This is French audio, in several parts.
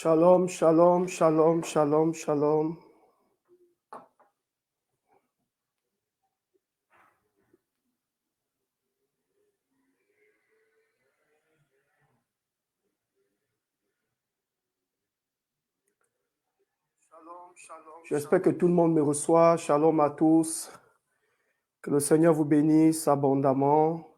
Shalom, shalom, shalom, shalom, shalom. J'espère que tout le monde me reçoit. Shalom à tous. Que le Seigneur vous bénisse abondamment.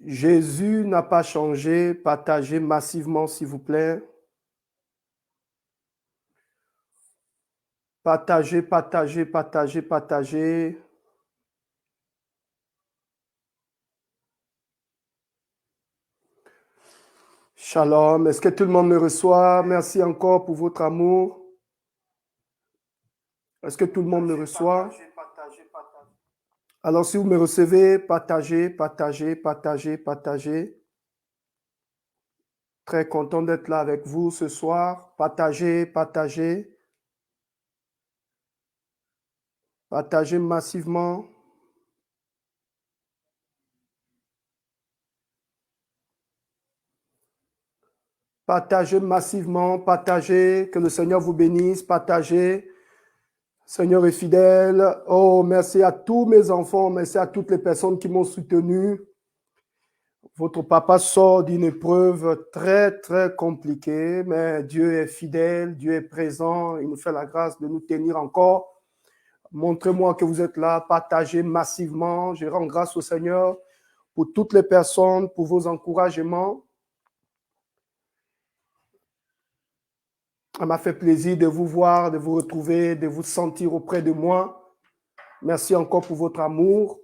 Jésus n'a pas changé. Partagez massivement, s'il vous plaît. Partagez, partagez, partagez, partagez. Shalom. Est-ce que tout le monde me reçoit? Merci encore pour votre amour. Est-ce que tout le monde me reçoit? Alors, si vous me recevez, partagez, partagez, partagez, partagez. Très content d'être là avec vous ce soir. Partagez, partagez. Partagez massivement. Partagez massivement, partagez, que le Seigneur vous bénisse, partagez. Seigneur est fidèle. Oh, merci à tous mes enfants, merci à toutes les personnes qui m'ont soutenu. Votre papa sort d'une épreuve très, très compliquée, mais Dieu est fidèle, Dieu est présent, il nous fait la grâce de nous tenir encore. Montrez-moi que vous êtes là, partagez massivement. Je rends grâce au Seigneur pour toutes les personnes, pour vos encouragements. Ça m'a fait plaisir de vous voir, de vous retrouver, de vous sentir auprès de moi. Merci encore pour votre amour.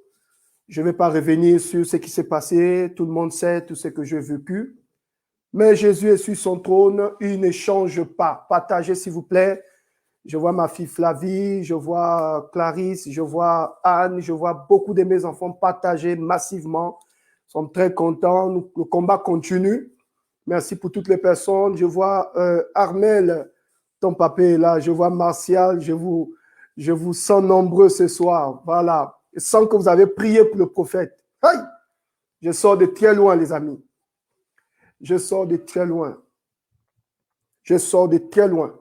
Je ne vais pas revenir sur ce qui s'est passé. Tout le monde sait tout ce que j'ai vécu. Mais Jésus est sur son trône. Il ne change pas. Partagez, s'il vous plaît. Je vois ma fille Flavie, je vois Clarisse, je vois Anne, je vois beaucoup de mes enfants partager massivement. Ils sont très contents. Le combat continue. Merci pour toutes les personnes. Je vois Armel, ton papa est là. Je vois Martial. Je vous sens nombreux ce soir. Voilà. Je sens que vous avez prié pour le prophète. Aïe! Je sors de très loin, les amis. Je sors de très loin. Je sors de très loin.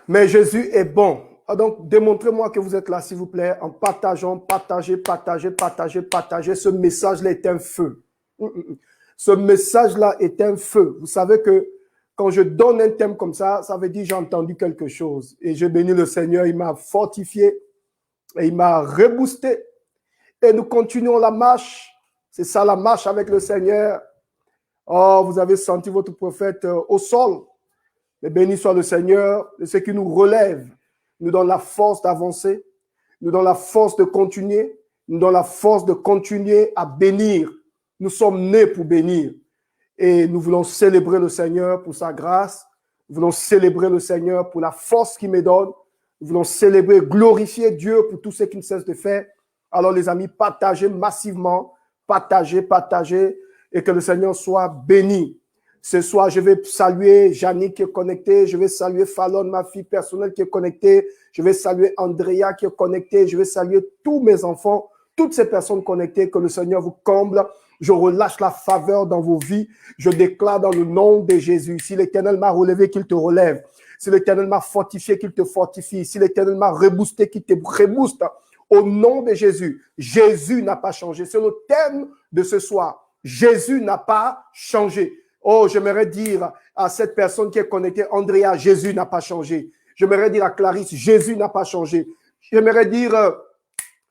Mais Jésus est bon. Donc, démontrez-moi que vous êtes là, s'il vous plaît, en partageant, partagez, partagez, partagez, partagez. Ce message-là est un feu. Ce message-là est un feu. Vous savez que quand je donne un thème comme ça veut dire j'ai entendu quelque chose. Et j'ai béni le Seigneur, il m'a fortifié et il m'a reboosté. Et nous continuons la marche. C'est ça la marche avec le Seigneur. Oh, vous avez senti votre prophète au sol. Mais béni soit le Seigneur, de ce qui nous relève, nous donne la force d'avancer, nous donne la force de continuer, nous donne la force de continuer à bénir. Nous sommes nés pour bénir et nous voulons célébrer le Seigneur pour sa grâce. Nous voulons célébrer le Seigneur pour la force qu'il me donne. Nous voulons célébrer, glorifier Dieu pour tout ce qu'il ne cesse de faire. Alors les amis, partagez massivement, partagez et que le Seigneur soit béni. Ce soir, je vais saluer Jannick qui est connectée. Je vais saluer Fallon, ma fille personnelle qui est connectée. Je vais saluer Andrea qui est connectée. Je vais saluer tous mes enfants, toutes ces personnes connectées. Que le Seigneur vous comble. Je relâche la faveur dans vos vies. Je déclare dans le nom de Jésus. Si l'Éternel m'a relevé, qu'il te relève. Si l'Éternel m'a fortifié, qu'il te fortifie. Si l'Éternel m'a reboosté, qu'il te rebooste. Au nom de Jésus. Jésus n'a pas changé. C'est le thème de ce soir. Jésus n'a pas changé. Oh, j'aimerais dire à cette personne qui est connectée, Andrea, Jésus n'a pas changé. J'aimerais dire à Clarisse, Jésus n'a pas changé. J'aimerais dire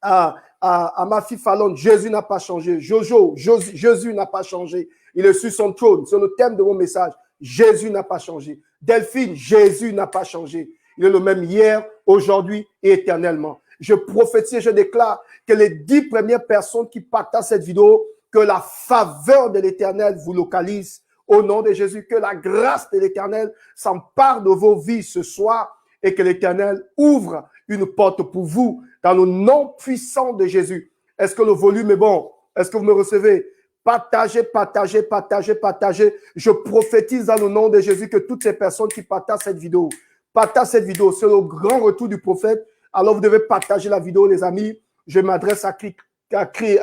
à ma fille Fallon, Jésus n'a pas changé. Jojo, Jésus n'a pas changé. Il est sur son trône. C'est le thème de mon message. Jésus n'a pas changé. Delphine, Jésus n'a pas changé. Il est le même hier, aujourd'hui et éternellement. Je prophétise, je déclare que les 10 premières personnes qui partagent cette vidéo, que la faveur de l'Éternel vous localise. Au nom de Jésus, que la grâce de l'Éternel s'empare de vos vies ce soir et que l'Éternel ouvre une porte pour vous dans le nom puissant de Jésus. Est-ce que le volume est bon? Est-ce que vous me recevez? Partagez, partagez, partagez, partagez. Je prophétise dans le nom de Jésus que toutes ces personnes qui partagent cette vidéo, c'est le grand retour du prophète. Alors vous devez partager la vidéo, les amis. Je m'adresse à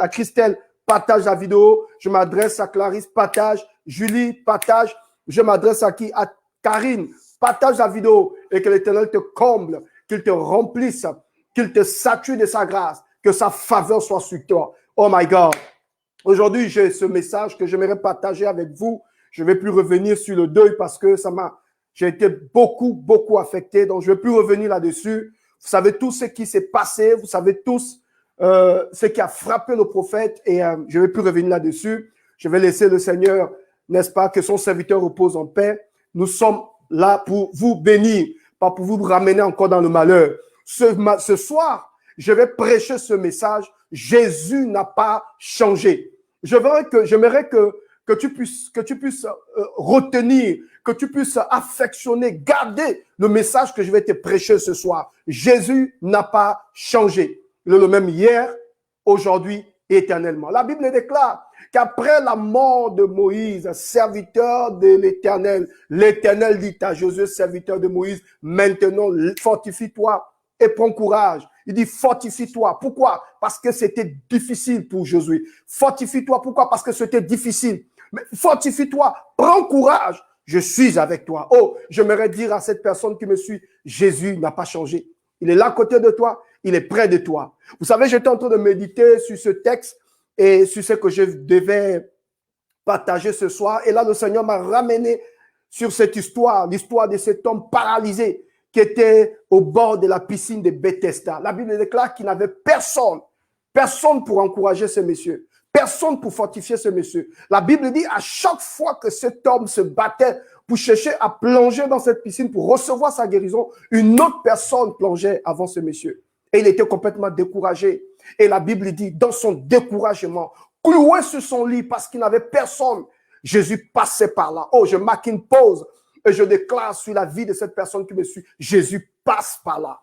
Christelle. partage la vidéo. Je m'adresse à Clarisse, partage. Julie, partage. Je m'adresse à qui? À Karine, partage la vidéo et que l'Éternel te comble, qu'il te remplisse, qu'il te sature de sa grâce, que sa faveur soit sur toi. Oh my God. Aujourd'hui, j'ai ce message que j'aimerais partager avec vous. Je ne vais plus revenir sur le deuil parce que j'ai été beaucoup affecté. Donc, je ne vais plus revenir là-dessus. Vous savez tout ce qui s'est passé. Vous savez tous ce qui a frappé le prophète et je ne vais plus revenir là-dessus. Je vais laisser le Seigneur, n'est-ce pas, que son serviteur repose en paix. Nous sommes là pour vous bénir, pas pour vous ramener encore dans le malheur. Ce soir, je vais prêcher ce message. Jésus n'a pas changé. J'aimerais que tu puisses retenir, que tu puisses affectionner, garder le message que je vais te prêcher ce soir. Jésus n'a pas changé. Il est le même hier, aujourd'hui et éternellement. La Bible déclare qu'après la mort de Moïse, serviteur de l'Éternel, l'Éternel dit à Josué, serviteur de Moïse, maintenant fortifie-toi et prends courage. Il dit fortifie-toi. Pourquoi? Parce que c'était difficile pour Josué. Fortifie-toi. Pourquoi? Parce que c'était difficile. Mais fortifie-toi, prends courage. Je suis avec toi. Oh, j'aimerais dire à cette personne qui me suit, Jésus n'a pas changé. Il est là à côté de toi. Il est près de toi. Vous savez, j'étais en train de méditer sur ce texte et sur ce que je devais partager ce soir. Et là, le Seigneur m'a ramené sur cette histoire, l'histoire de cet homme paralysé qui était au bord de la piscine de Bethesda. La Bible déclare qu'il n'avait personne pour encourager ce monsieur, personne pour fortifier ce monsieur. La Bible dit à chaque fois que cet homme se battait pour chercher à plonger dans cette piscine pour recevoir sa guérison, une autre personne plongeait avant ce monsieur. Et il était complètement découragé. Et la Bible dit, dans son découragement, cloué sur son lit parce qu'il n'avait personne, Jésus passait par là. Oh, je marque une pause et je déclare sur la vie de cette personne qui me suit, Jésus passe par là.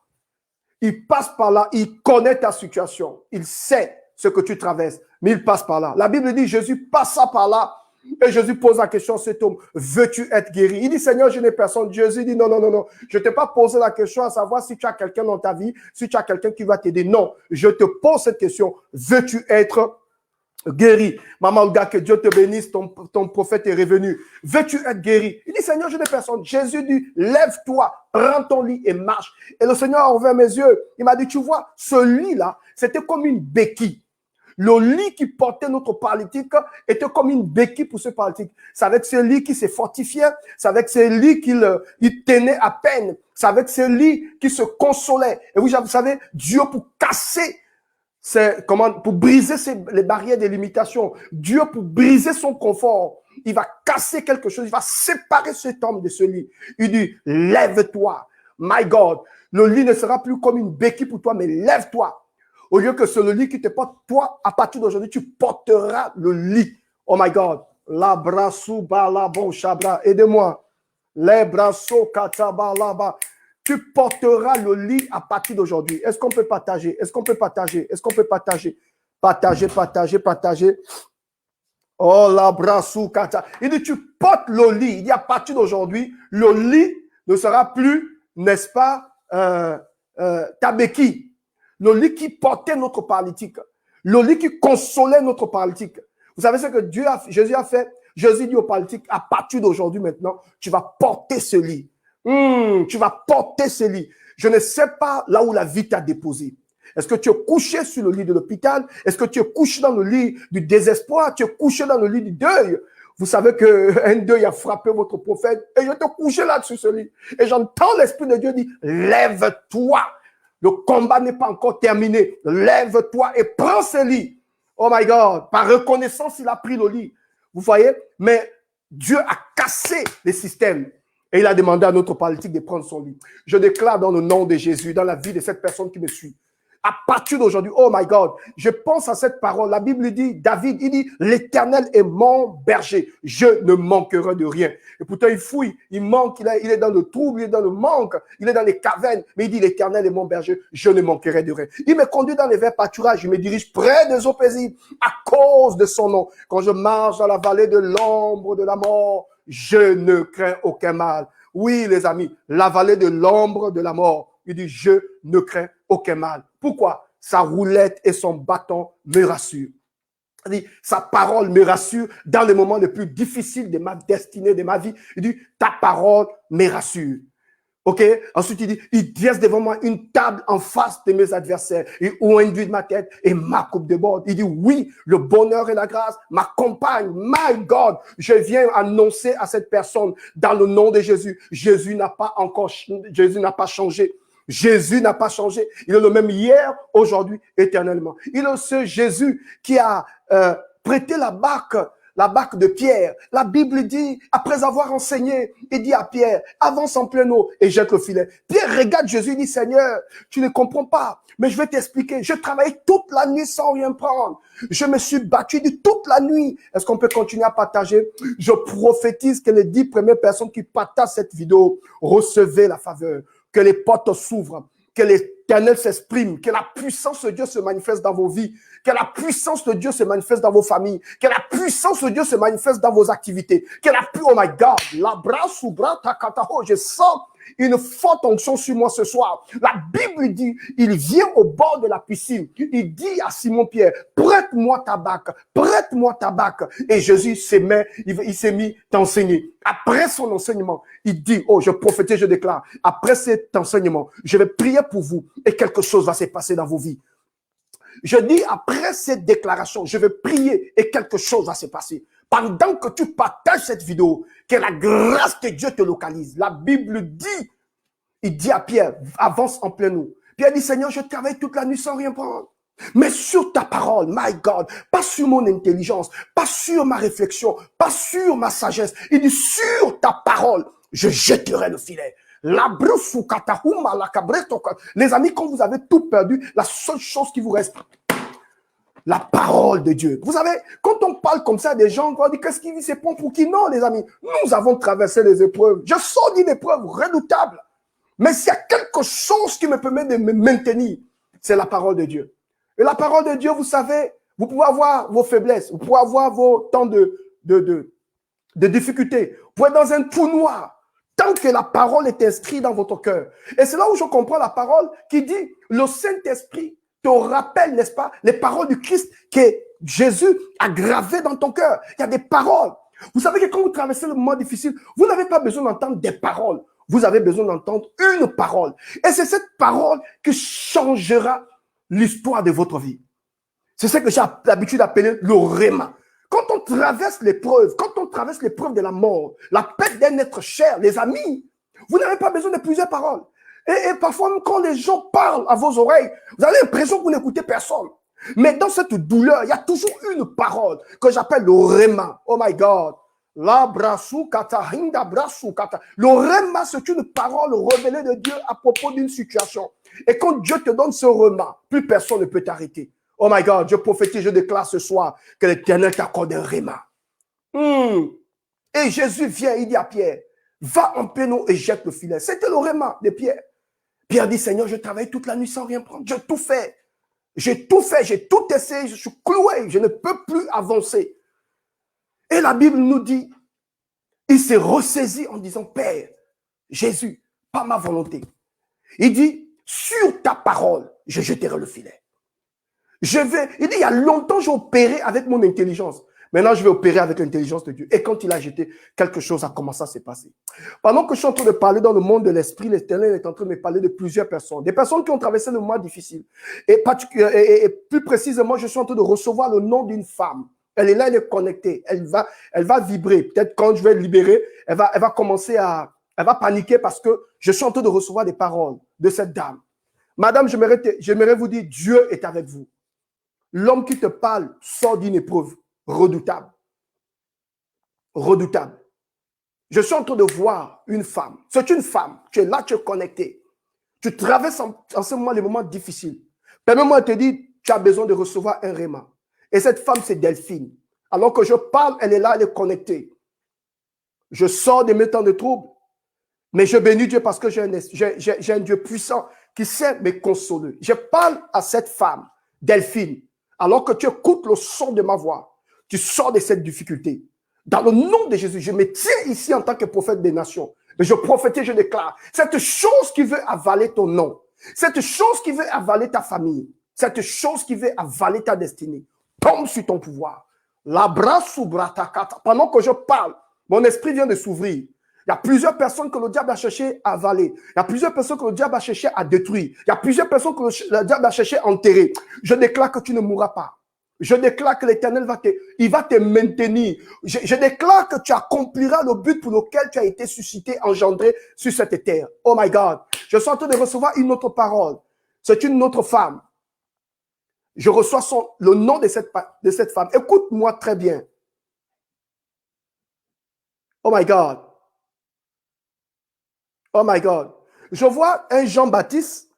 Il passe par là, il connaît ta situation, il sait ce que tu traverses, mais il passe par là. La Bible dit, Jésus passa par là et Jésus pose la question à cet homme, veux-tu être guéri? Il dit, Seigneur, je n'ai personne. Jésus dit, non. Je ne t'ai pas posé la question à savoir si tu as quelqu'un dans ta vie, si tu as quelqu'un qui va t'aider. Non, je te pose cette question, veux-tu être guéri? Maman Olga, que Dieu te bénisse, ton prophète est revenu. Veux-tu être guéri? Il dit, Seigneur, je n'ai personne. Jésus dit, lève-toi, prends ton lit et marche. Et le Seigneur a ouvert mes yeux. Il m'a dit, tu vois, ce lit-là, c'était comme une béquille. Le lit qui portait notre paralytique était comme une béquille pour ce paralytique. C'est avec ce lit qui se fortifiait. C'est avec ce lit qu'il tenait à peine. C'est avec ce lit qui se consolait. Et vous savez, Dieu pour casser pour briser les barrières des limitations, Dieu pour briser son confort, il va casser quelque chose, il va séparer cet homme de ce lit. Il dit, lève-toi, my God, le lit ne sera plus comme une béquille pour toi, mais lève-toi. Au lieu que c'est le lit qui te porte, toi, à partir d'aujourd'hui, tu porteras le lit. Oh my God, la brassou bala bon chabra, aidez-moi. Les brasso kataba laba. Tu porteras le lit à partir d'aujourd'hui. Est-ce qu'on peut partager? Est-ce qu'on peut partager? Est-ce qu'on peut partager? Partager. Oh, la brassou kata. Il dit, tu portes le lit. Il dit, à partir d'aujourd'hui, le lit ne sera plus, n'est-ce pas, ta béquille. Le lit qui portait notre paralytique. Le lit qui consolait notre paralytique. Vous savez ce que Jésus a fait? Jésus dit au paralytique, à partir d'aujourd'hui maintenant, tu vas porter ce lit. Tu vas porter ce lit. Je ne sais pas là où la vie t'a déposé. Est-ce que tu es couché sur le lit de l'hôpital? Est-ce que tu es couché dans le lit du désespoir? Tu es couché dans le lit du deuil? Vous savez qu'un deuil a frappé votre prophète et je te couché là sur ce lit. Et j'entends l'Esprit de Dieu dire, lève-toi. Le combat n'est pas encore terminé. Lève-toi et prends ce lit. Oh my God. Par reconnaissance, il a pris le lit. Vous voyez? Mais Dieu a cassé les systèmes. Et il a demandé à notre paralytique de prendre son lit. Je déclare dans le nom de Jésus, dans la vie de cette personne qui me suit, à partir d'aujourd'hui, oh my God, je pense à cette parole. La Bible dit, David, il dit, l'Éternel est mon berger, je ne manquerai de rien. Et pourtant, il fouille, il manque, il est dans le trouble, il est dans le manque, il est dans les cavernes. Mais il dit, l'Éternel est mon berger, je ne manquerai de rien. Il me conduit dans les verts pâturages, il me dirige près des eaux paisibles à cause de son nom. Quand je marche dans la vallée de l'ombre de la mort, je ne crains aucun mal. Oui, les amis, la vallée de l'ombre de la mort. Il dit, je ne crains aucun mal. Pourquoi? Sa roulette et son bâton me rassurent. Sa parole me rassure dans les moments les plus difficiles de ma destinée, de ma vie. Il dit, ta parole me rassure. OK? Ensuite, il dit, il dresse devant moi une table en face de mes adversaires. Et où induit ma tête et ma coupe déborde. Il dit, oui, le bonheur et la grâce m'accompagnent. My God, je viens annoncer à cette personne dans le nom de Jésus. Jésus n'a pas changé. Jésus n'a pas changé. Il est le même hier, aujourd'hui, éternellement. Il est ce Jésus qui a prêté la barque de Pierre. La Bible dit, après avoir enseigné, il dit à Pierre, avance en pleine eau et jette le filet. Pierre regarde Jésus et dit, Seigneur, tu ne comprends pas, mais je vais t'expliquer. Je travaillais toute la nuit sans rien prendre. Je me suis battu toute la nuit. Est-ce qu'on peut continuer à partager? Je prophétise que les 10 premières personnes qui partagent cette vidéo recevez la faveur. Que les portes s'ouvrent, que l'Éternel s'exprime, que la puissance de Dieu se manifeste dans vos vies, que la puissance de Dieu se manifeste dans vos familles, que la puissance de Dieu se manifeste dans vos activités, que oh my God, la bras sous bras takataho, je sens une forte onction sur moi ce soir. La Bible dit, il vient au bord de la piscine, il dit à Simon-Pierre, prête-moi ta barque. Et Jésus il s'est mis d'enseigner. Après son enseignement, il dit, oh, je prophétise, je déclare, après cet enseignement, je vais prier pour vous et quelque chose va se passer dans vos vies. Je dis, après cette déclaration, je vais prier et quelque chose va se passer. Pendant que tu partages cette vidéo, que la grâce de Dieu te localise. La Bible dit, il dit à Pierre, avance en pleine eau. Pierre dit, Seigneur, je travaille toute la nuit sans rien prendre. Mais sur ta parole, my God, pas sur mon intelligence, pas sur ma réflexion, pas sur ma sagesse. Il dit, sur ta parole, je jetterai le filet. Les amis, quand vous avez tout perdu, la seule chose qui vous reste, la parole de Dieu. Vous savez, quand on parle comme ça à des gens, on dit qu'est-ce qui se prend pour qui? Non, les amis, nous avons traversé les épreuves. Je sors d'une épreuve redoutable. Mais s'il y a quelque chose qui me permet de me maintenir, c'est la parole de Dieu. Et la parole de Dieu, vous savez, vous pouvez avoir vos faiblesses, vous pouvez avoir vos temps de difficultés. Vous pouvez être dans un trou noir. Tant que la parole est inscrite dans votre cœur. Et c'est là où je comprends la parole qui dit, le Saint-Esprit te rappelle, n'est-ce pas, les paroles du Christ que Jésus a gravées dans ton cœur. Il y a des paroles. Vous savez que quand vous traversez le moment difficile, vous n'avez pas besoin d'entendre des paroles. Vous avez besoin d'entendre une parole. Et c'est cette parole qui changera l'histoire de votre vie. C'est ce que j'ai l'habitude d'appeler le réma. Quand on traverse l'épreuve, quand on traverse l'épreuve de la mort, la perte d'un être cher, les amis, vous n'avez pas besoin de plusieurs paroles. Et parfois, quand les gens parlent à vos oreilles, vous avez l'impression que vous n'écoutez personne. Mais dans cette douleur, il y a toujours une parole que j'appelle le réma. Oh my God. La brassou kata, hinda brassou kata. Le réma, c'est une parole révélée de Dieu à propos d'une situation. Et quand Dieu te donne ce réma, plus personne ne peut t'arrêter. Oh my God, je prophétise, je déclare ce soir que l'Éternel t'accorde un réma. Et Jésus vient, il dit à Pierre, va en pleine eau et jette le filet. C'était le réma de Pierre. Pierre dit, Seigneur, je travaille toute la nuit sans rien prendre. J'ai tout fait. J'ai tout essayé, je suis cloué, je ne peux plus avancer. Et la Bible nous dit, il s'est ressaisi en disant, Père, Jésus, pas ma volonté. Il dit, sur ta parole, je jetterai le filet. Il dit, il y a longtemps, j'ai opéré avec mon intelligence. Maintenant, je vais opérer avec l'intelligence de Dieu. Et quand il a jeté, quelque chose a commencé à se passer. Pendant que je suis en train de parler dans le monde de l'esprit, l'Éternel est en train de me parler de plusieurs personnes. Des personnes qui ont traversé le moment difficile. Et plus précisément, je suis en train de recevoir le nom d'une femme. Elle est là, elle est connectée. Elle va vibrer. Peut-être quand je vais libérer, elle va commencer elle va paniquer parce que je suis en train de recevoir des paroles de cette dame. Madame, j'aimerais vous dire, Dieu est avec vous. L'homme qui te parle sort d'une épreuve redoutable. Redoutable. Je suis en train de voir une femme. C'est une femme. Tu es là, tu es connecté. Tu traverses en ce moment les moments difficiles. Permets-moi de te dire, tu as besoin de recevoir un réma. Et cette femme, c'est Delphine. Alors que je parle, elle est là, elle est connectée. Je sors de mes temps de trouble. Mais je bénis Dieu parce que j'ai un Dieu puissant qui sait me consoler. Je parle à cette femme, Delphine. Alors que tu écoutes le son de ma voix, tu sors de cette difficulté. Dans le nom de Jésus, je me tiens ici en tant que prophète des nations. Mais je prophétise, je déclare, cette chose qui veut avaler ton nom, cette chose qui veut avaler ta famille, cette chose qui veut avaler ta destinée, tombe sur ton pouvoir. Pendant que je parle, mon esprit vient de s'ouvrir. Il y a plusieurs personnes que le diable a cherché à avaler. Il y a plusieurs personnes que le diable a cherché à détruire. Il y a plusieurs personnes que le diable a cherché à enterrer. Je déclare que tu ne mourras pas. Je déclare que l'Éternel va te maintenir. Je déclare que tu accompliras le but pour lequel tu as été suscité, engendré sur cette terre. Oh my God. Je suis en train de recevoir une autre parole. C'est une autre femme. Je reçois le nom de cette femme. Écoute-moi très bien. Oh my God. Oh my God. Je vois un Jean-Baptiste,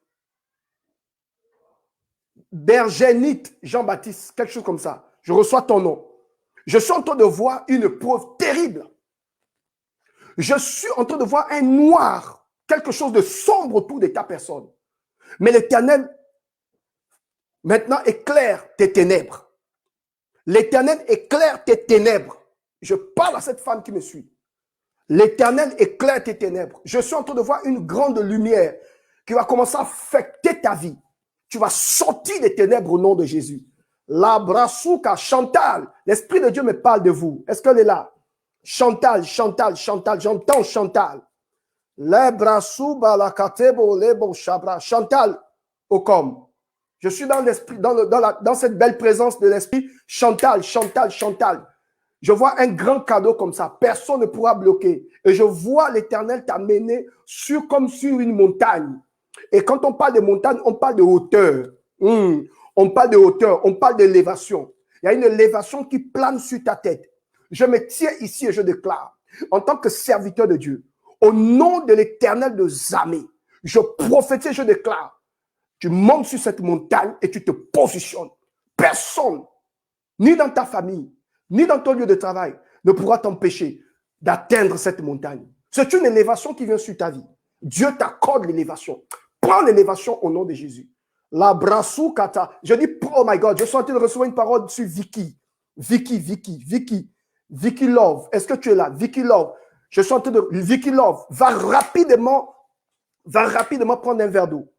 Bergénite Jean-Baptiste, quelque chose comme ça. Je reçois ton nom. Je suis en train de voir une preuve terrible. Je suis en train de voir un noir, quelque chose de sombre autour de ta personne. Mais l'Éternel, maintenant, éclaire tes ténèbres. L'Éternel éclaire tes ténèbres. Je parle à cette femme qui me suit. L'Éternel éclaire tes ténèbres. Je suis en train de voir une grande lumière qui va commencer à affecter ta vie. Tu vas sortir des ténèbres au nom de Jésus. La brasouka, Chantal, l'Esprit de Dieu me parle de vous. Est-ce qu'elle est là? Chantal, Chantal, Chantal, j'entends Chantal. Le brasouba, la katebo, le bon chabra. Chantal, Ocom. Je suis dans l'esprit, dans cette belle présence de l'Esprit. Chantal, Chantal, Chantal. Je vois un grand cadeau comme ça. Personne ne pourra bloquer. Et je vois l'Éternel t'amener comme sur une montagne. Et quand on parle de montagne, on parle de hauteur. On parle de hauteur, on parle d'élévation. Il y a une élévation qui plane sur ta tête. Je me tiens ici et je déclare, en tant que serviteur de Dieu, au nom de l'Éternel de Zamé, je prophétise, je déclare, tu montes sur cette montagne et tu te positionnes. Personne, ni dans ta famille, ni dans ton lieu de travail, ne pourra t'empêcher d'atteindre cette montagne. C'est une élévation qui vient sur ta vie. Dieu t'accorde l'élévation. Prends l'élévation au nom de Jésus. La brassou kata. Je dis, oh my God, je suis en train de recevoir une parole sur Vicky. Vicky Love. Est-ce que tu es là? Vicky Love. Je suis en train de... Vicky Love, va rapidement prendre un verre d'eau.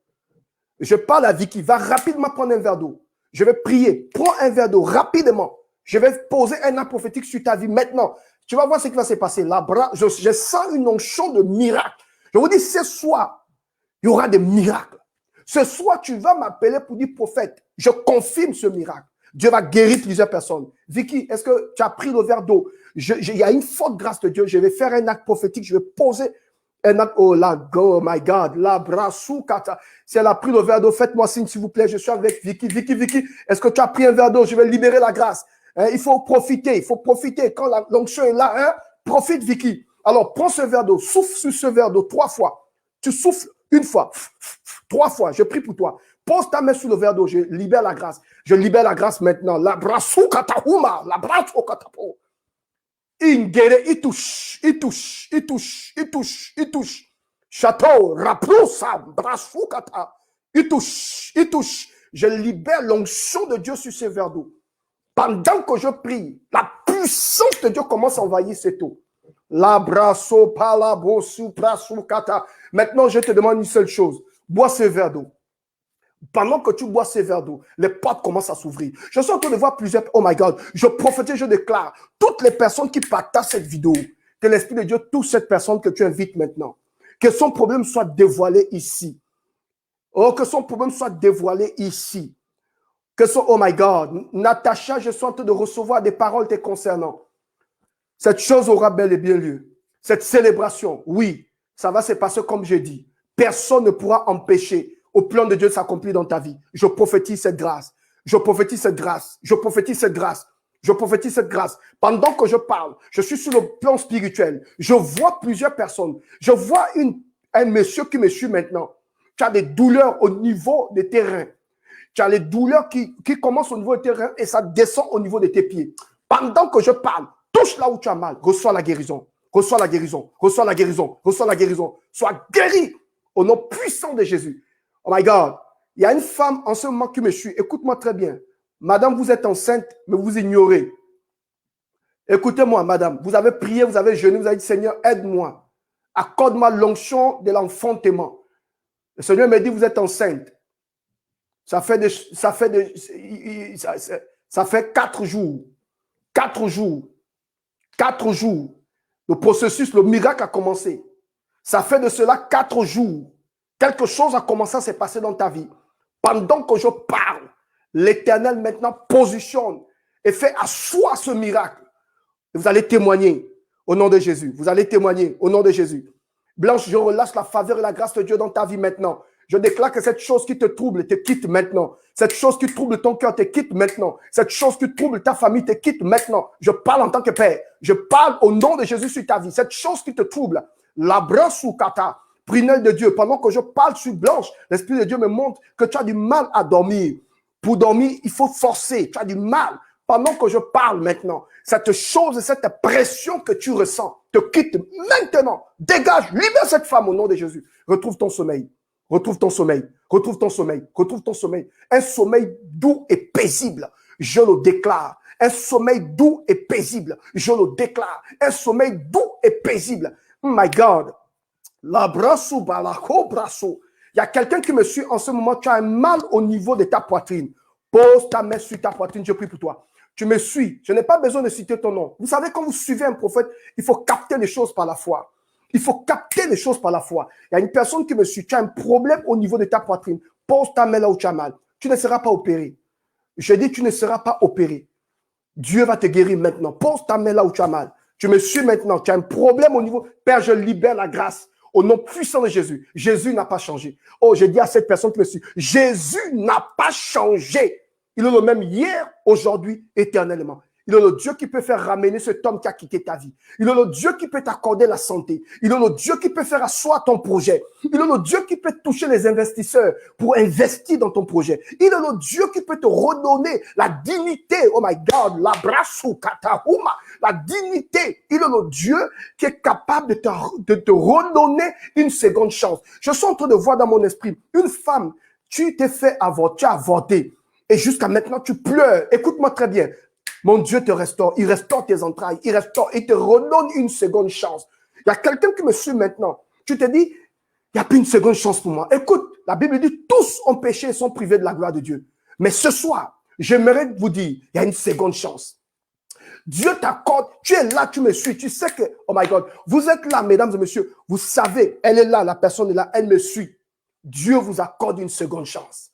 Je parle à Vicky, va rapidement prendre un verre d'eau. Je vais prier. Prends un verre d'eau rapidement. Je vais poser un acte prophétique sur ta vie maintenant. Tu vas voir ce qui va se passer. Je sens une onction de miracle. Je vous dis, ce soir, il y aura des miracles. Ce soir, tu vas m'appeler pour dire prophète. Je confirme ce miracle. Dieu va guérir plusieurs personnes. Vicky, est-ce que tu as pris le verre d'eau? Il y a une forte grâce de Dieu. Je vais faire un acte prophétique. Je vais poser un acte. Oh my God. La brassou kata. Si elle a pris le verre d'eau, faites-moi signe, s'il vous plaît. Je suis avec Vicky. Vicky, est-ce que tu as pris un verre d'eau? Je vais libérer la grâce. Il faut profiter. Quand l'onction est là, profite, Vicky. Alors, prends ce verre d'eau. Souffle sur ce verre d'eau 3 fois. Tu souffles une fois, 3 fois. Je prie pour toi. Pose ta main sur le verre d'eau. Je libère la grâce. Je libère la grâce maintenant. La brassou katahuma. La brassou katapo. Ingere, il touche. Château, raproussa, brassou kata. Il touche. Je libère l'onction de Dieu sur ce verre d'eau. Pendant que je prie, la puissance de Dieu commence à envahir cette eau. L'abrasso, palabo, suprasu, kata. Maintenant, je te demande une seule chose. Bois ce verre d'eau. Pendant que tu bois ce verre d'eau, les portes commencent à s'ouvrir. Je suis en train de voir plusieurs. Oh my God. Je prophétise, je déclare. Toutes les personnes qui partagent cette vidéo, que l'Esprit de Dieu touche cette personne que tu invites maintenant. Que son problème soit dévoilé ici. Oh, que son problème soit dévoilé ici. Oh my God, Natacha, je suis en train de recevoir des paroles te concernant. Cette chose aura bel et bien lieu. Cette célébration, oui, ça va se passer comme je dis. Personne ne pourra empêcher au plan de Dieu de s'accomplir dans ta vie. Je prophétise cette grâce. Pendant que je parle, je suis sur le plan spirituel. Je vois plusieurs personnes. Je vois un monsieur qui me suit maintenant. Tu as des douleurs au niveau des terrains. Tu as les douleurs qui commencent au niveau des terrains et ça descend au niveau de tes pieds. Pendant que je parle, touche là où tu as mal. Reçois la guérison. Sois guéri au nom puissant de Jésus. Oh my God. Il y a une femme en ce moment qui me suit. Écoute-moi très bien. Madame, vous êtes enceinte, mais vous ignorez. Écoutez-moi, madame. Vous avez prié, vous avez jeûné, vous avez dit, Seigneur, aide-moi. Accorde-moi l'onction de l'enfantement. Le Seigneur me dit, vous êtes enceinte. Ça fait Ça fait 4 jours. 4 jours. 4 jours. Le processus, le miracle a commencé. Ça fait de cela 4 jours. Quelque chose a commencé à se passer dans ta vie. Pendant que je parle, l'Éternel maintenant positionne et fait asseoir ce miracle. Et vous allez témoigner au nom de Jésus. Vous allez témoigner au nom de Jésus. Blanche, je relâche la faveur et la grâce de Dieu dans ta vie maintenant. Je déclare que cette chose qui te trouble te quitte maintenant. Cette chose qui trouble ton cœur te quitte maintenant. Cette chose qui trouble ta famille te quitte maintenant. Je parle en tant que Père. Je parle au nom de Jésus sur ta vie. Cette chose qui te trouble, la brosse ou kata, prunelle de Dieu. Pendant que je parle sur Blanche, l'Esprit de Dieu me montre que tu as du mal à dormir. Pour dormir, il faut forcer. Tu as du mal. Pendant que je parle maintenant, cette chose, cette pression que tu ressens te quitte maintenant. Dégage, libère cette femme au nom de Jésus. Retrouve ton sommeil. Retrouve ton sommeil. Retrouve ton sommeil. Retrouve ton sommeil. Un sommeil doux et paisible. Je le déclare. Un sommeil doux et paisible. Je le déclare. Un sommeil doux et paisible. Oh my God. L'abrasso, balako, brasso. Il y a quelqu'un qui me suit en ce moment. Tu as un mal au niveau de ta poitrine. Pose ta main sur ta poitrine. Je prie pour toi. Tu me suis. Je n'ai pas besoin de citer ton nom. Vous savez, quand vous suivez un prophète, il faut capter les choses par la foi. Il faut capter les choses par la foi. Il y a une personne qui me suit. Tu as un problème au niveau de ta poitrine. Pose ta main là où tu as mal. Tu ne seras pas opéré. Je dis, tu ne seras pas opéré. Dieu va te guérir maintenant. Pose ta main là où tu as mal. Tu me suis maintenant. Tu as un problème au niveau. Père, je libère la grâce. Au nom puissant de Jésus. Jésus n'a pas changé. Oh, je dis à cette personne qui me suit. Jésus n'a pas changé. Il est le même hier, aujourd'hui, éternellement. Il est le Dieu qui peut faire ramener cet homme qui a quitté ta vie. Il est le Dieu qui peut t'accorder la santé. Il est le Dieu qui peut faire asseoir ton projet. Il est le Dieu qui peut toucher les investisseurs pour investir dans ton projet. Il est le Dieu qui peut te redonner la dignité. Oh my God, la brassou katahuma, la dignité. Il est le Dieu qui est capable de te redonner une seconde chance. Je suis en train de voir dans mon esprit une femme, tu t'es fait avorter, tu as avorté. Et jusqu'à maintenant, tu pleures. Écoute-moi très bien. Mon Dieu te restaure. Il restaure tes entrailles. Il restaure. Il te redonne une seconde chance. Il y a quelqu'un qui me suit maintenant. Tu te dis, il n'y a plus une seconde chance pour moi. Écoute, la Bible dit, tous ont péché et sont privés de la gloire de Dieu. Mais ce soir, j'aimerais vous dire, il y a une seconde chance. Dieu t'accorde, tu es là, tu me suis, tu sais que, oh my God, vous êtes là, mesdames et messieurs, vous savez, elle est là, la personne est là, elle me suit. Dieu vous accorde une seconde chance.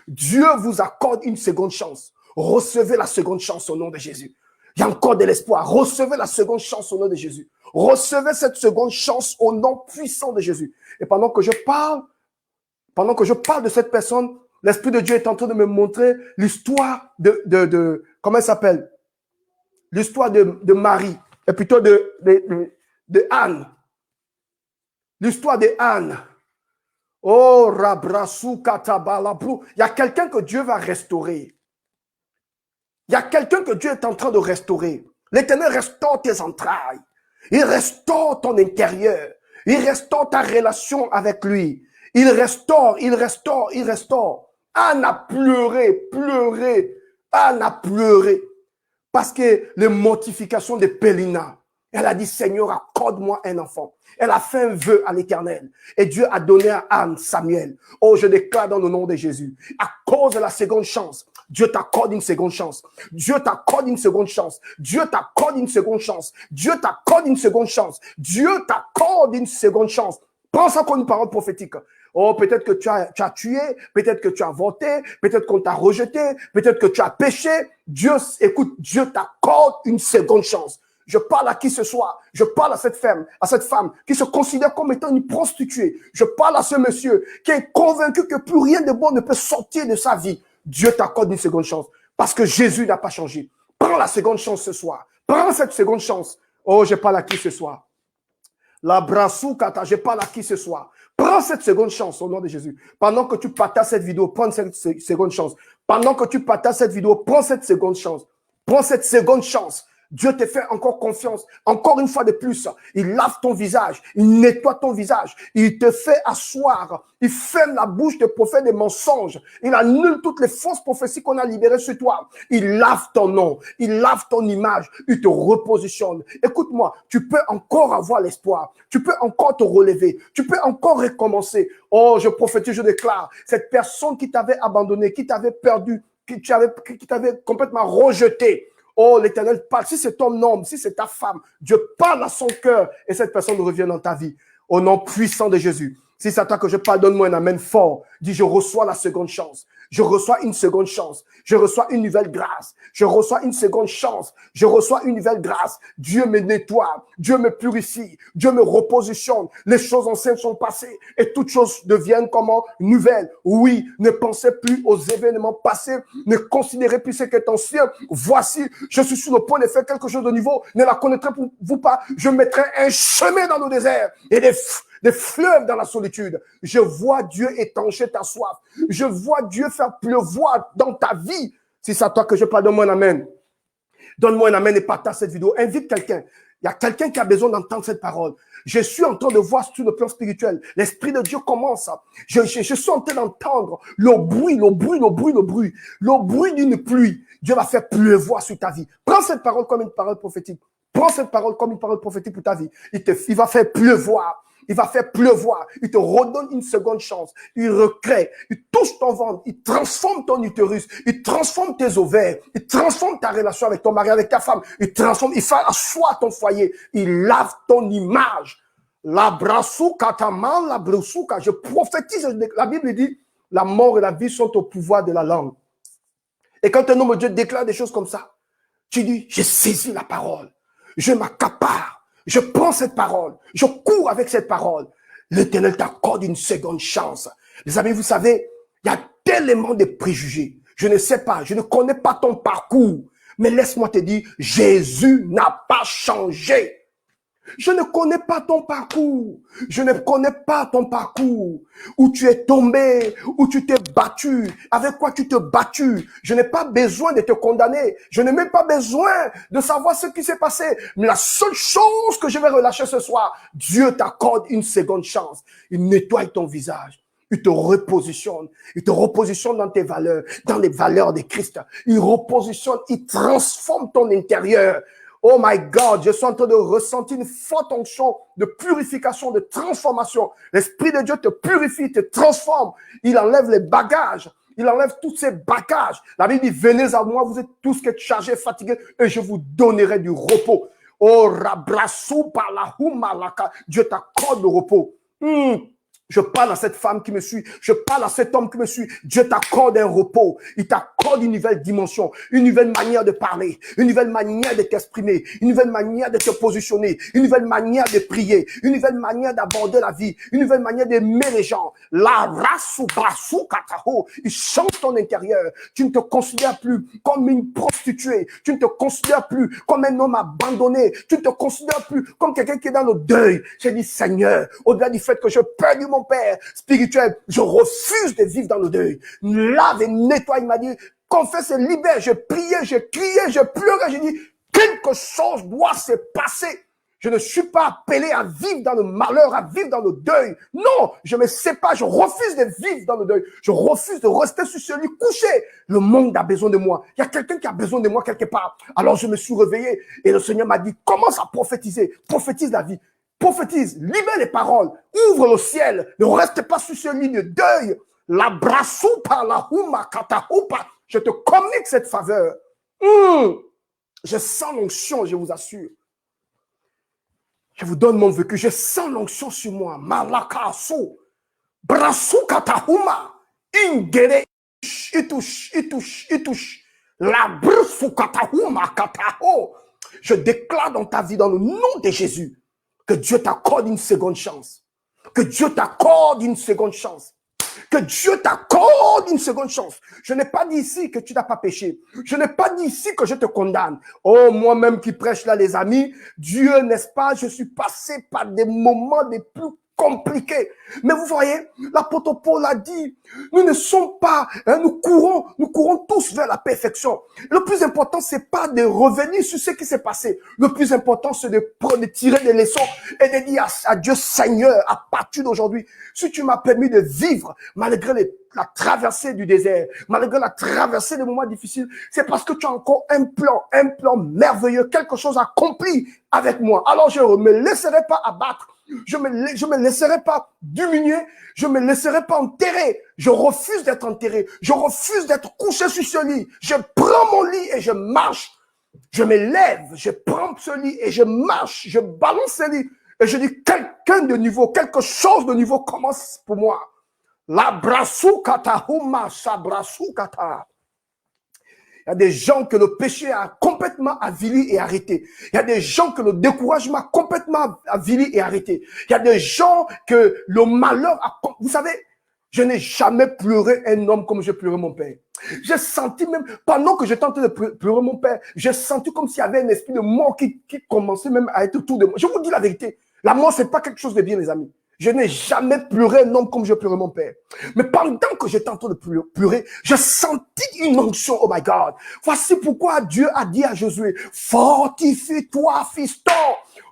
Dieu vous accorde une seconde chance. Recevez la seconde chance au nom de Jésus. Il y a encore de l'espoir. Recevez la seconde chance au nom de Jésus. Recevez cette seconde chance au nom puissant de Jésus. Et pendant que je parle de cette personne, l'Esprit de Dieu est en train de me montrer l'histoire comment elle s'appelle? L'histoire de Marie, et plutôt de Anne. L'histoire de Anne. Oh, Rabrasou Katabalabru. Il y a quelqu'un que Dieu va restaurer. Il y a quelqu'un que Dieu est en train de restaurer. L'Éternel restaure tes entrailles. Il restaure ton intérieur. Il restaure ta relation avec lui. Il restaure, il restaure, il restaure. Anne a pleuré, pleuré. Anne a pleuré. Parce que les mortifications de Pélina, elle a dit, Seigneur, accorde-moi un enfant. Elle a fait un vœu à l'Éternel. Et Dieu a donné à Anne Samuel. Oh, je déclare dans le nom de Jésus, à cause de la seconde chance, Dieu t'accorde une seconde chance. Dieu t'accorde une seconde chance. Dieu t'accorde une seconde chance. Dieu t'accorde une seconde chance. Dieu t'accorde une seconde chance. Prends ça comme une parole prophétique. Oh, peut-être que tu as tué, peut-être que tu as voté, peut-être qu'on t'a rejeté, peut-être que tu as péché. Dieu, écoute, Dieu t'accorde une seconde chance. Je parle à qui ce soir? Je parle à cette femme qui se considère comme étant une prostituée. Je parle à ce monsieur qui est convaincu que plus rien de bon ne peut sortir de sa vie. Dieu t'accorde une seconde chance parce que Jésus n'a pas changé. Prends la seconde chance ce soir. Prends cette seconde chance. Oh, je parle à qui ce soir? La brassou kata, je parle à qui ce soir? Prends cette seconde chance au nom de Jésus. Pendant que tu partages cette vidéo, prends cette seconde chance. Pendant que tu partages cette vidéo, prends cette seconde chance. Prends cette seconde chance. Dieu te fait encore confiance. Encore une fois de plus, il lave ton visage, il nettoie ton visage, il te fait asseoir, il ferme la bouche des prophètes des mensonges, il annule toutes les fausses prophéties qu'on a libérées sur toi. Il lave ton nom, il lave ton image, il te repositionne. Écoute-moi, tu peux encore avoir l'espoir, tu peux encore te relever, tu peux encore recommencer. Oh, je prophétise, je déclare, cette personne qui t'avait abandonné, qui t'avait perdu, qui t'avait complètement rejeté. Oh, l'Éternel parle. Si c'est ton homme, si c'est ta femme, Dieu parle à son cœur et cette personne revient dans ta vie. Au nom puissant de Jésus. Si c'est à toi que je parle, donne-moi un amen fort. Dis, je reçois la seconde chance. Je reçois une seconde chance. Je reçois une nouvelle grâce. Je reçois une seconde chance. Je reçois une nouvelle grâce. Dieu me nettoie. Dieu me purifie. Dieu me repositionne. Les choses anciennes sont passées et toutes choses deviennent comment? Nouvelles. Oui, ne pensez plus aux événements passés. Ne considérez plus ce qui est ancien. Voici, je suis sur le point de faire quelque chose de nouveau. Ne la connaîtrez-vous pas? Je mettrai un chemin dans le désert et des fleuves dans la solitude. Je vois Dieu étancher ta soif. Je vois Dieu faire pleuvoir dans ta vie. Si c'est à toi que je parle, donne-moi un amen. Donne-moi un amen et partage cette vidéo. Invite quelqu'un. Il y a quelqu'un qui a besoin d'entendre cette parole. Je suis en train de voir sur le plan spirituel. L'Esprit de Dieu commence. Je suis en train d'entendre le bruit d'une pluie. Dieu va faire pleuvoir sur ta vie. Prends cette parole comme une parole prophétique. Prends cette parole comme une parole prophétique pour ta vie. Il va faire pleuvoir. Il va faire pleuvoir. Il te redonne une seconde chance. Il recrée. Il touche ton ventre. Il transforme ton utérus. Il transforme tes ovaires. Il transforme ta relation avec ton mari, avec ta femme. Il transforme. Il fait asseoir ton foyer. Il lave ton image. La brasouka, ta main, la brasouka. Je prophétise. La Bible dit, la mort et la vie sont au pouvoir de la langue. Et quand un homme de Dieu déclare des choses comme ça, tu dis, j'ai saisi la parole. Je m'accapare. Je prends cette parole, je cours avec cette parole. L'Éternel t'accorde une seconde chance. Les amis, vous savez, il y a tellement de préjugés. Je ne sais pas, je ne connais pas ton parcours. Mais laisse-moi te dire, Jésus n'a pas changé. Je ne connais pas ton parcours. Je ne connais pas ton parcours. Où tu es tombé, où tu t'es battu, avec quoi tu t'es battu. Je n'ai pas besoin de te condamner. Je n'ai même pas besoin de savoir ce qui s'est passé. Mais la seule chose que je vais relâcher ce soir, Dieu t'accorde une seconde chance. Il nettoie ton visage. Il te repositionne. Il te repositionne dans tes valeurs, dans les valeurs de Christ. Il repositionne, il transforme ton intérieur. Oh my God, je suis en train de ressentir une forte onction de purification, de transformation. L'Esprit de Dieu te purifie, te transforme. Il enlève les bagages. Il enlève tous ces bagages. La Bible dit, venez à moi, vous êtes tous chargés, fatigués, et je vous donnerai du repos. Oh, rabrasou par la humalaka. Dieu t'accorde le repos. Je parle à cette femme qui me suit. Je parle à cet homme qui me suit. Dieu t'accorde un repos. Il t'accorde une nouvelle dimension, une nouvelle manière de parler, une nouvelle manière de t'exprimer, une nouvelle manière de te positionner, une nouvelle manière de prier, une nouvelle manière d'aborder la vie, une nouvelle manière d'aimer les gens. La race ou brassou kataho, il change ton intérieur. Tu ne te considères plus comme une prostituée. Tu ne te considères plus comme un homme abandonné. Tu ne te considères plus comme quelqu'un qui est dans le deuil. J'ai dit, Seigneur, au-delà du fait que je perds mon Père spirituel, je refuse de vivre dans le deuil. Lave et nettoie. Il m'a dit, confesse et libère. Je priais, je criais, je pleurais. J'ai dit, quelque chose doit se passer. Je ne suis pas appelé à vivre dans le malheur, à vivre dans le deuil. Non, je me sépare, je refuse de vivre dans le deuil. Je refuse de rester sur ce lit couché. Le monde a besoin de moi. Il y a quelqu'un qui a besoin de moi quelque part. Alors je me suis réveillé et le Seigneur m'a dit, commence à prophétiser. Prophétise la vie. Prophétise, libère les paroles, ouvre le ciel, ne reste pas sur ce lit de deuil. La brasoupa, la huma, katahoupa. Je te communique cette faveur. Je sens l'onction, je vous assure. Je vous donne mon vécu, je sens l'onction sur moi. Malakaso, brasou katahuma, ingere, itouche. La brasou katahuma, kataho. Je déclare dans ta vie, dans le nom de Jésus, que Dieu t'accorde une seconde chance. Que Dieu t'accorde une seconde chance. Que Dieu t'accorde une seconde chance. Je n'ai pas dit ici que tu n'as pas péché. Je n'ai pas dit ici que je te condamne. Oh, moi-même qui prêche là, les amis, Dieu, n'est-ce pas, je suis passé par des moments les plus compliqués. Mais vous voyez, l'apôtre Paul a dit, nous ne sommes pas, nous courons tous vers la perfection. Le plus important, c'est pas de revenir sur ce qui s'est passé. Le plus important, c'est de tirer des leçons et de dire à Dieu, Seigneur, à partir d'aujourd'hui, si tu m'as permis de vivre malgré la traversée du désert, malgré la traversée des moments difficiles, c'est parce que tu as encore un plan merveilleux, quelque chose accompli avec moi. Alors je ne me laisserai pas abattre. Je me laisserai pas diminuer. Je me laisserai pas enterrer. Je refuse d'être enterré. Je refuse d'être couché sur ce lit. Je prends mon lit et je marche. Je me lève, je prends ce lit et je marche. Je balance ce lit. Et je dis, quelqu'un de nouveau, quelque chose de nouveau commence pour moi. La brasukata huma sabrasukata. Il y a des gens que le péché a complètement avili et arrêté. Il y a des gens que le découragement a complètement avili et arrêté. Il y a des gens que le malheur a... Vous savez, je n'ai jamais pleuré un homme comme j'ai pleuré mon père. J'ai senti même, pendant que j'étais en train de pleurer mon père, j'ai senti comme s'il y avait un esprit de mort qui commençait même à être autour de moi. Je vous dis la vérité. La mort, c'est pas quelque chose de bien, les amis. Je n'ai jamais pleuré un homme comme je pleurais mon père. Mais pendant que j'étais en train de pleurer, j'ai senti une onction, oh my God. Voici pourquoi Dieu a dit à Josué, fortifie-toi, fiston.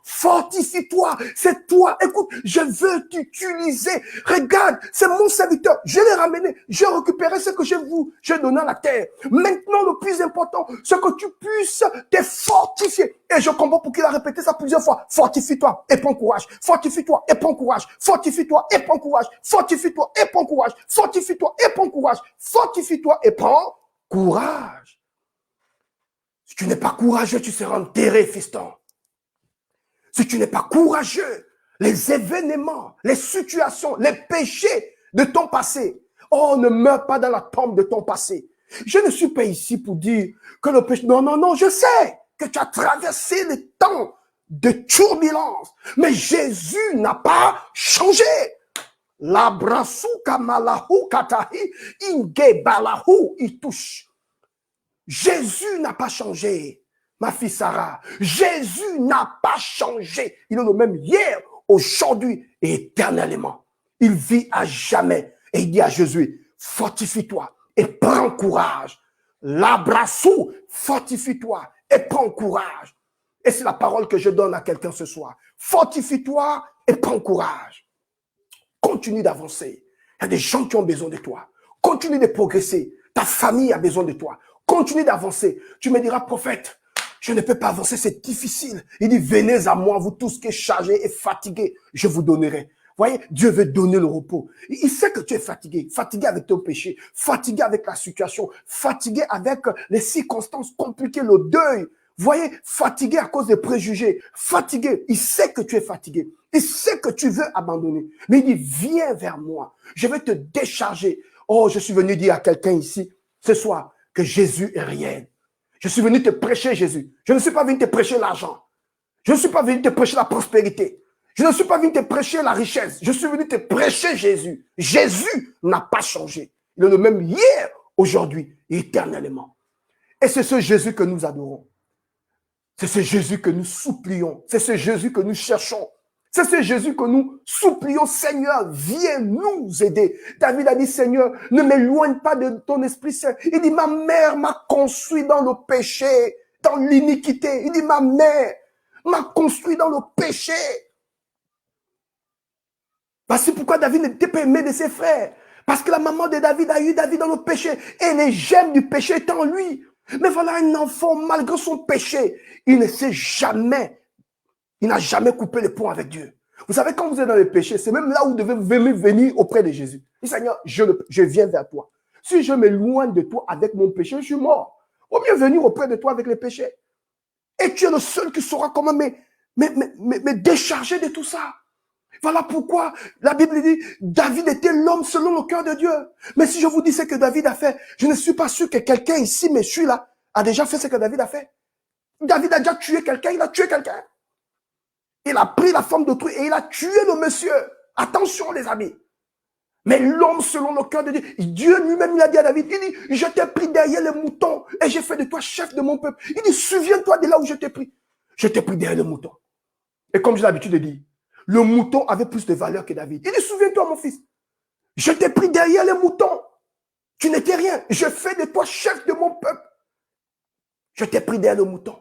Fortifie-toi, c'est toi. Écoute, je veux t'utiliser. Regarde, c'est mon serviteur. Je l'ai ramené. J'ai récupéré ce que j'ai donné à la terre. Maintenant, le plus important, c'est que tu puisses te fortifier. Et je comprends pour qu'il a répété ça plusieurs fois. Fortifie-toi et prends courage. Fortifie-toi et prends courage. Fortifie-toi et prends courage. Fortifie-toi et prends courage. Fortifie-toi et prends courage. Fortifie-toi et prends courage. Si tu n'es pas courageux, tu seras enterré, fiston. Si tu n'es pas courageux, les événements, les situations, les péchés de ton passé, oh, ne meurs pas dans la tombe de ton passé. Je ne suis pas ici pour dire que le péché... Non, non, non, je sais que tu as traversé les temps de turbulence, mais Jésus n'a pas changé. Labrasuka malahu katahi inge balahu itouche. Jésus n'a pas changé. Ma fille Sarah, Jésus n'a pas changé. Il est le même hier, aujourd'hui et éternellement. Il vit à jamais. Et il dit à Jésus, fortifie-toi et prends courage. L'abrassou, fortifie-toi et prends courage. Et c'est la parole que je donne à quelqu'un ce soir. Fortifie-toi et prends courage. Continue d'avancer. Il y a des gens qui ont besoin de toi. Continue de progresser. Ta famille a besoin de toi. Continue d'avancer. Tu me diras, prophète, je ne peux pas avancer, c'est difficile. Il dit, venez à moi, vous tous qui êtes chargés et fatigués, je vous donnerai. Voyez, Dieu veut donner le repos. Il sait que tu es fatigué, fatigué avec ton péché, fatigué avec la situation, fatigué avec les circonstances compliquées, le deuil. Voyez, fatigué à cause des préjugés, fatigué. Il sait que tu es fatigué. Il sait que tu veux abandonner. Mais il dit, viens vers moi. Je vais te décharger. Oh, je suis venu dire à quelqu'un ici, ce soir, que Jésus est réel. Je suis venu te prêcher Jésus. Je ne suis pas venu te prêcher l'argent. Je ne suis pas venu te prêcher la prospérité. Je ne suis pas venu te prêcher la richesse. Je suis venu te prêcher Jésus. Jésus n'a pas changé. Il est le même hier, aujourd'hui et éternellement. Et c'est ce Jésus que nous adorons. C'est ce Jésus que nous supplions. C'est ce Jésus que nous cherchons. C'est ce Jésus que nous supplions, Seigneur, viens nous aider. David a dit, Seigneur, ne m'éloigne pas de ton Esprit Saint. Il dit, ma mère m'a construit dans le péché, dans l'iniquité. Il dit, ma mère m'a construit dans le péché. Voici pourquoi David n'était pas aimé de ses frères. Parce que la maman de David a eu David dans le péché. Et les gemmes du péché étaient en lui. Mais voilà un enfant, malgré son péché, il ne s'est jamais... Il n'a jamais coupé les ponts avec Dieu. Vous savez, quand vous êtes dans le péché, c'est même là où vous devez venir auprès de Jésus. Et Seigneur, je viens vers toi. Si je m'éloigne de toi avec mon péché, je suis mort. Au mieux venir auprès de toi avec les péchés. Et tu es le seul qui saura comment me décharger de tout ça. Voilà pourquoi la Bible dit, David était l'homme selon le cœur de Dieu. Mais si je vous dis ce que David a fait, je ne suis pas sûr que quelqu'un ici, mais je suis là, a déjà fait ce que David a fait. David a déjà tué quelqu'un, il a tué quelqu'un. Il a pris la forme d'autrui et il a tué le monsieur. Attention les amis. Mais l'homme selon le cœur de Dieu, Dieu lui-même il a dit à David, il dit, je t'ai pris derrière les moutons et j'ai fait de toi chef de mon peuple. Il dit, souviens-toi de là où je t'ai pris. Je t'ai pris derrière les moutons. Et comme j'ai l'habitude de dire, le mouton avait plus de valeur que David. Il dit, souviens-toi mon fils, je t'ai pris derrière les moutons. Tu n'étais rien. Je fais de toi chef de mon peuple. Je t'ai pris derrière le mouton.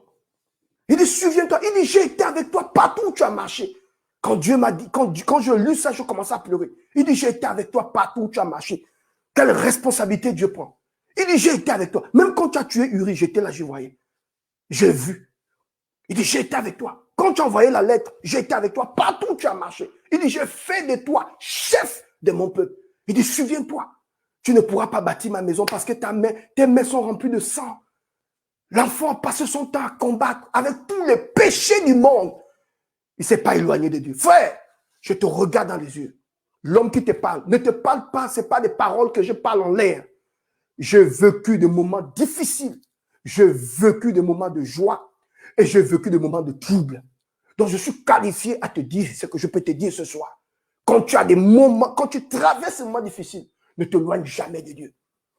Il dit, souviens-toi. Il dit, j'ai été avec toi partout où tu as marché. Quand Dieu m'a dit, quand je lis ça, je commençais à pleurer. Il dit, j'ai été avec toi partout où tu as marché. Quelle responsabilité Dieu prend. Il dit, j'ai été avec toi. Même quand tu as tué Uri, j'étais là, je voyais. J'ai vu. Il dit, j'ai été avec toi. quand tu as envoyé la lettre, j'étais avec toi, partout où tu as marché. Il dit, je fais de toi chef de mon peuple. Il dit, souviens-toi, tu ne pourras pas bâtir ma maison parce que tes mains sont remplies de sang. L'enfant a passé son temps à combattre avec tous les péchés du monde. Il ne s'est pas éloigné de Dieu. Frère, je te regarde dans les yeux. L'homme qui te parle, ne te parle pas, ce n'est pas des paroles que je parle en l'air. J'ai vécu des moments difficiles. J'ai vécu des moments de joie. Et j'ai vécu des moments de trouble. Donc, je suis qualifié à te dire ce que je peux te dire ce soir. Quand tu as des moments, quand tu traverses ces moments difficiles, ne t'éloigne jamais de Dieu.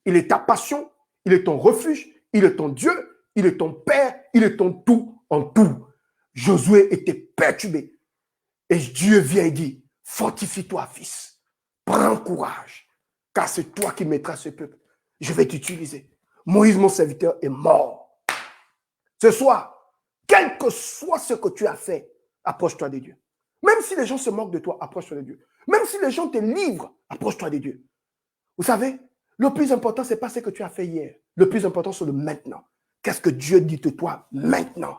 Il est ta passion, il est ton refuge, il est ton Dieu, il est ton Père, il est ton tout en tout. Josué était perturbé. Et Dieu vient et dit, fortifie-toi, fils. Prends courage, car c'est toi qui mettras ce peuple. Je vais t'utiliser. Moïse, mon serviteur, est mort. Ce soir, quel que soit ce que tu as fait, approche-toi de Dieu. Même si les gens se moquent de toi, approche-toi de Dieu. Même si les gens te livrent, approche-toi de Dieu. Vous savez, le plus important, ce n'est pas ce que tu as fait hier. Le plus important, c'est le maintenant. Qu'est-ce que Dieu dit de toi maintenant?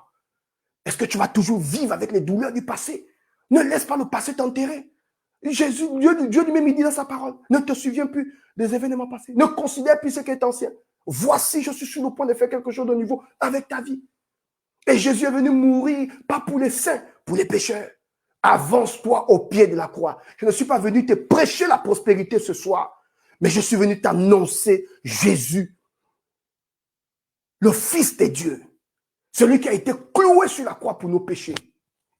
Est-ce que tu vas toujours vivre avec les douleurs du passé? Ne laisse pas le passé t'enterrer. Dieu lui-même dit dans sa parole, ne te souviens plus des événements passés. Ne considère plus ce qui est ancien. Voici, je suis sur le point de faire quelque chose de nouveau avec ta vie. Et Jésus est venu mourir, pas pour les saints, pour les pécheurs. Avance-toi au pied de la croix. Je ne suis pas venu te prêcher la prospérité ce soir, mais je suis venu t'annoncer Jésus, le Fils de Dieu, celui qui a été cloué sur la croix pour nos péchés.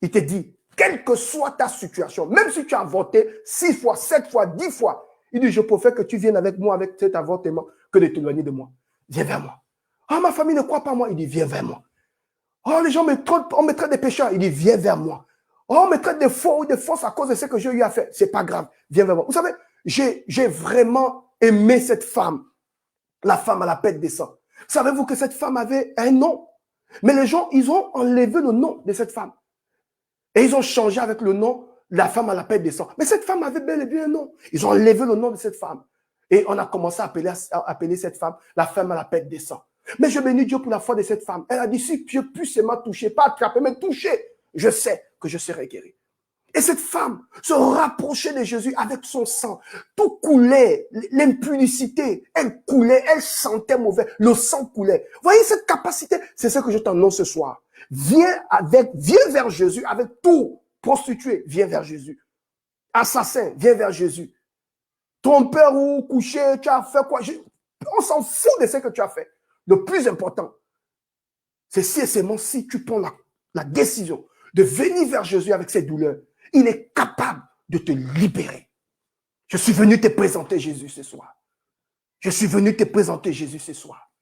Il te dit, quelle que soit ta situation, même si tu as avorté 6 fois, 7 fois, 10 fois, il dit, je préfère que tu viennes avec moi avec cet avortement que de t'éloigner de moi. Viens vers moi. Ah, ma famille ne croit pas en moi. Il dit, viens vers moi. Oh, les gens on me traite des pécheurs. Il dit, viens vers moi. Oh, on me traite des faux ou des fausses à cause de ce que j'ai eu à faire. C'est pas grave. Viens vers moi. Vous savez, j'ai vraiment aimé cette femme. La femme à la pète des sangs. Savez-vous que cette femme avait un nom? Mais les gens, ils ont enlevé le nom de cette femme. Et ils ont changé avec le nom de la femme à la pète des sangs. Mais cette femme avait bel et bien un nom. Ils ont enlevé le nom de cette femme. Et on a commencé à appeler cette femme la femme à la pète des sangs. Mais je bénis Dieu pour la foi de cette femme. Elle a dit, si Dieu puisse m'a touché, pas attraper, mais toucher, je sais que je serai guéri. Et cette femme se rapprochait de Jésus avec son sang. Tout coulait, l'impudicité, elle coulait, elle sentait mauvais, le sang coulait. Voyez cette capacité, c'est ce que je t'annonce ce soir. Viens vers Jésus avec tout. Prostituée, viens vers Jésus. Assassin, viens vers Jésus. Trompeur ou couché, tu as fait quoi? On s'en fout de ce que tu as fait. Le plus important, c'est si et seulement si tu prends la décision de venir vers Jésus avec ses douleurs, il est capable de te libérer. Je suis venu te présenter Jésus ce soir. Je suis venu te présenter Jésus ce soir.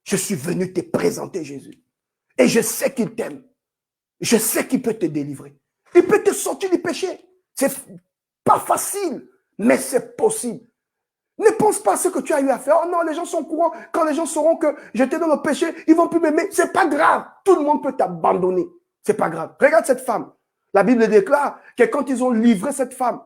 Je suis venu te présenter Jésus. Et je sais qu'il t'aime. Je sais qu'il peut te délivrer. Il peut te sortir du péché. C'est pas facile, mais c'est possible. Ne pense pas à ce que tu as eu à faire. Oh non, les gens sont courants. Quand les gens sauront que j'étais dans le péché, ils vont plus m'aimer. C'est pas grave. Tout le monde peut t'abandonner. C'est pas grave. Regarde cette femme. La Bible déclare que quand ils ont livré cette femme,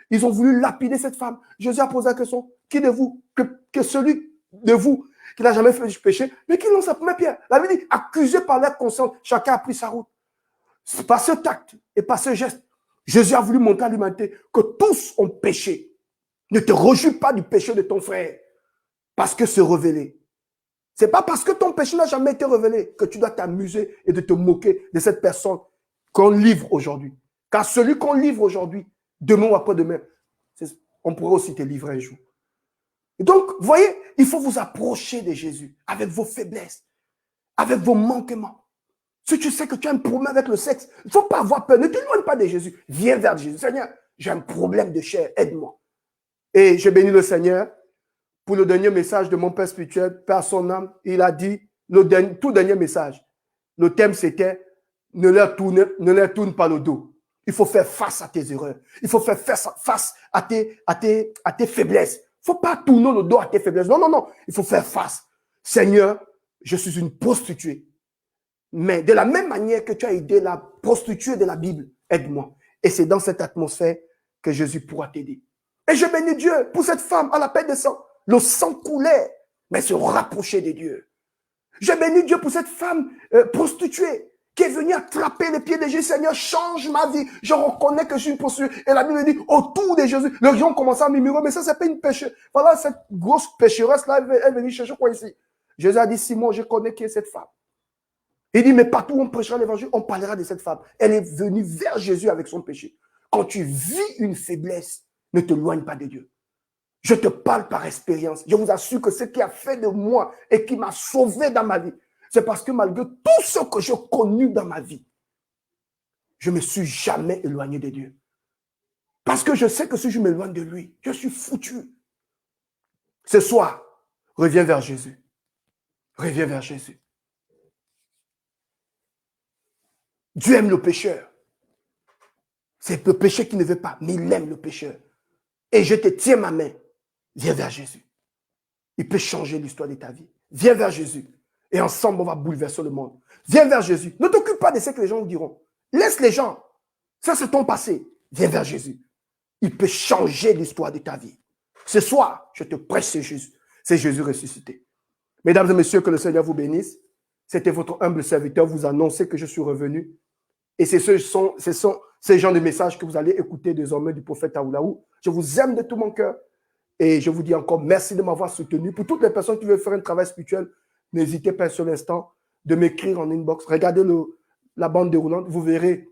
ils ont voulu lapider cette femme. Jésus a posé la question, qui de vous, que celui de vous qui n'a jamais fait du péché, mais qui lance sa première pierre. La Bible dit, accusé par leur conscience, chacun a pris sa route. Par ce tact et par ce geste, Jésus a voulu montrer à l'humanité que tous ont péché. Ne te réjouis pas du péché de ton frère parce que c'est révélé. Ce n'est pas parce que ton péché n'a jamais été révélé que tu dois t'amuser et de te moquer de cette personne qu'on livre aujourd'hui. Car celui qu'on livre aujourd'hui, demain ou après-demain, on pourrait aussi te livrer un jour. Et donc, voyez, il faut vous approcher de Jésus avec vos faiblesses, avec vos manquements. Si tu sais que tu as un problème avec le sexe, il ne faut pas avoir peur. Ne t'éloigne pas de Jésus. Viens vers Jésus. Seigneur, j'ai un problème de chair, aide-moi. Et je bénis le Seigneur pour le dernier message de mon Père spirituel, Père son âme. Il a dit, tout dernier message, le thème c'était, ne leur tourne pas le dos. Il faut faire face à tes erreurs. Il faut faire face à tes faiblesses. Il ne faut pas tourner le dos à tes faiblesses. Non, non, non. Il faut faire face. Seigneur, je suis une prostituée. Mais de la même manière que tu as aidé la prostituée de la Bible, aide-moi. Et c'est dans cette atmosphère que Jésus pourra t'aider. Et je bénis Dieu pour cette femme à la pète de sang. Le sang coulait, mais se rapprochait de Dieu. Je bénis Dieu pour cette femme prostituée qui est venu attraper les pieds de Jésus. Seigneur, change ma vie. Je reconnais que je suis une prostituée. Et la Bible dit, autour de Jésus, les gens commencent à murmurer, mais ça, c'est pas une pécheresse. Voilà, cette grosse pécheresse-là, elle est venue chercher quoi ici? Jésus a dit, Simon, je connais qui est cette femme. Il dit, mais partout où on prêchera l'évangile, on parlera de cette femme. Elle est venue vers Jésus avec son péché. Quand tu vis une faiblesse, ne te loigne pas de Dieu. Je te parle par expérience. Je vous assure que ce qui a fait de moi et qui m'a sauvé dans ma vie, c'est parce que malgré tout ce que j'ai connu dans ma vie, je ne me suis jamais éloigné de Dieu. Parce que je sais que si je m'éloigne de lui, je suis foutu. Ce soir, reviens vers Jésus. Reviens vers Jésus. Dieu aime le pécheur. C'est le péché qui ne veut pas, mais il aime le pécheur. Et je te tiens ma main. Viens vers Jésus. Il peut changer l'histoire de ta vie. Viens vers Jésus. Et ensemble, on va bouleverser le monde. Viens vers Jésus. Ne t'occupe pas de ce que les gens vous diront. Laisse les gens. Ça, c'est ton passé. Viens vers Jésus. Il peut changer l'histoire de ta vie. Ce soir, je te prêche c'est Jésus. C'est Jésus ressuscité. Mesdames et messieurs, que le Seigneur vous bénisse. C'était votre humble serviteur. Vous annoncez que je suis revenu. Et ce sont ces genres de messages que vous allez écouter désormais du prophète Aoulaou. Je vous aime de tout mon cœur. Et je vous dis encore merci de m'avoir soutenu. Pour toutes les personnes qui veulent faire un travail spirituel, n'hésitez pas sur l'instant de m'écrire en inbox. Regardez la bande déroulante, vous verrez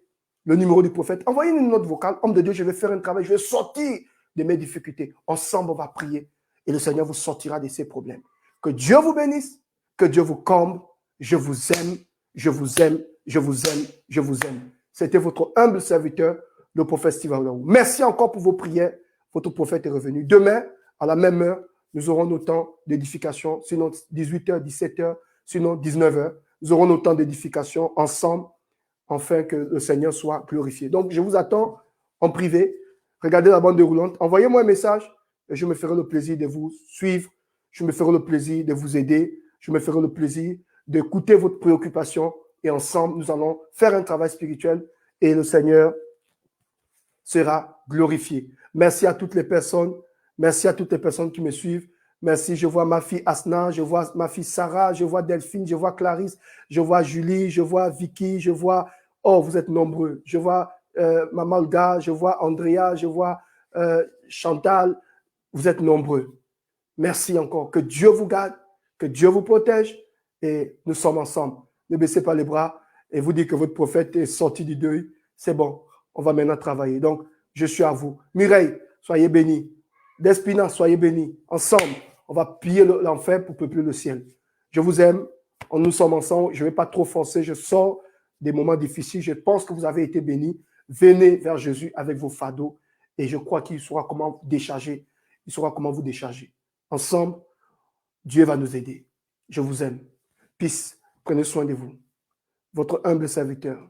le numéro du prophète. Envoyez une note vocale. Homme de Dieu, je vais faire un travail, je vais sortir de mes difficultés. Ensemble, on va prier et le Seigneur vous sortira de ses problèmes. Que Dieu vous bénisse, que Dieu vous comble. Je vous aime, je vous aime, je vous aime, je vous aime. C'était votre humble serviteur, le prophète Steve Aoulaou. Merci encore pour vos prières. Votre prophète est revenu. Demain, à la même heure, nous aurons nos temps d'édification, sinon 18h, 17h, sinon 19h. Nous aurons nos temps d'édification ensemble, afin que le Seigneur soit glorifié. Donc, je vous attends en privé. Regardez la bande déroulante. Envoyez-moi un message et je me ferai le plaisir de vous suivre. Je me ferai le plaisir de vous aider. Je me ferai le plaisir d'écouter votre préoccupation. Et ensemble, nous allons faire un travail spirituel et le Seigneur sera glorifié. Merci à toutes les personnes. Merci à toutes les personnes qui me suivent. Merci. Je vois ma fille Asna, je vois ma fille Sarah, je vois Delphine, je vois Clarisse, je vois Julie, je vois Vicky, je vois... Oh, vous êtes nombreux. Je vois Maman Olga, je vois Andrea, je vois Chantal. Vous êtes nombreux. Merci encore. Que Dieu vous garde, que Dieu vous protège et nous sommes ensemble. Ne baissez pas les bras et vous dites que votre prophète est sorti du deuil. C'est bon. On va maintenant travailler. Donc, je suis à vous. Mireille, soyez bénis. Despina, soyez bénis. Ensemble, on va piller l'enfer pour peupler le ciel. Je vous aime. Nous sommes ensemble. Je ne vais pas trop forcer. Je sors des moments difficiles. Je pense que vous avez été bénis. Venez vers Jésus avec vos fardeaux et je crois qu'il saura comment décharger. Il saura comment vous décharger. Ensemble, Dieu va nous aider. Je vous aime. Peace. Prenez soin de vous. Votre humble serviteur.